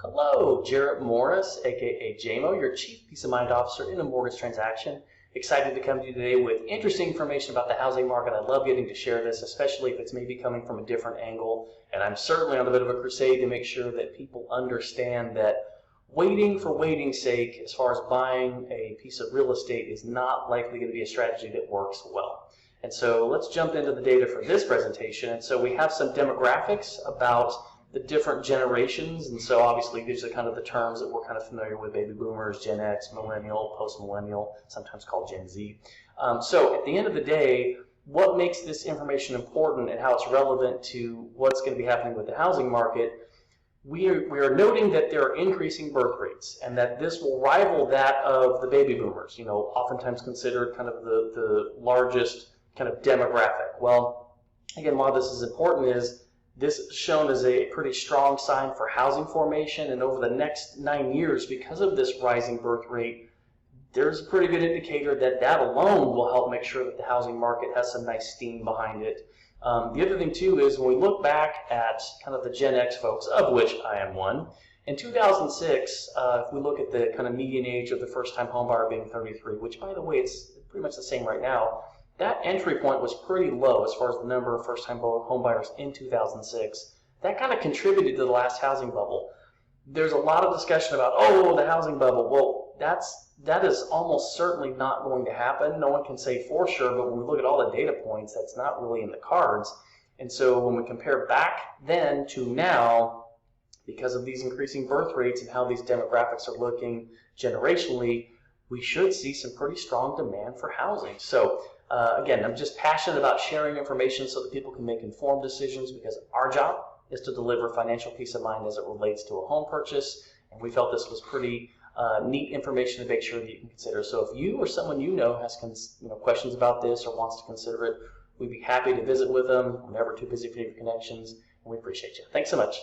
Hello, Jarrett Morris, aka JMO, your Chief Peace of Mind Officer in a mortgage transaction. Excited to come to you today with interesting information about the housing market. I love getting to share this, especially if it's maybe coming from a different angle. And I'm certainly on a bit of a crusade to make sure that people understand that waiting for waiting's sake, as far as buying a piece of real estate, is not likely going to be a strategy that works well. And so let's jump into the data for this presentation. And so we have some demographics about the different generations, and so obviously these are kind of the terms that we're kind of familiar with: baby boomers, Gen X, millennial, post-millennial, sometimes called Gen Z. So at the end of the day, what makes this information important and how it's relevant to what's going to be happening with the housing market? We are noting that there are increasing birth rates and that this will rival that of the baby boomers, oftentimes considered kind of the largest kind of demographic. Well, again, why this is important is this is shown as a pretty strong sign for housing formation, and over the next 9 years, because of this rising birth rate, there's a pretty good indicator that that alone will help make sure that the housing market has some nice steam behind it. The other thing too is when we look back at kind of the Gen X folks, of which I am one, in 2006, if we look at the kind of median age of the first-time homebuyer being 33, which by the way, it's pretty much the same right now, that entry point was pretty low as far as the number of first-time homebuyers in 2006. That kind of contributed to the last housing bubble. There's a lot of discussion about, oh, the housing bubble. Well, that is almost certainly not going to happen. No one can say for sure, but when we look at all the data points, that's not really in the cards. And so when we compare back then to now, because of these increasing birth rates and how these demographics are looking generationally, we should see some pretty strong demand for housing. So again, I'm just passionate about sharing information so that people can make informed decisions, because our job is to deliver financial peace of mind as it relates to a home purchase, and we felt this was pretty neat information to make sure that you can consider. So if you or someone you know has questions about this or wants to consider it, we'd be happy to visit with them. We're never too busy for your connections, and we appreciate you. Thanks so much.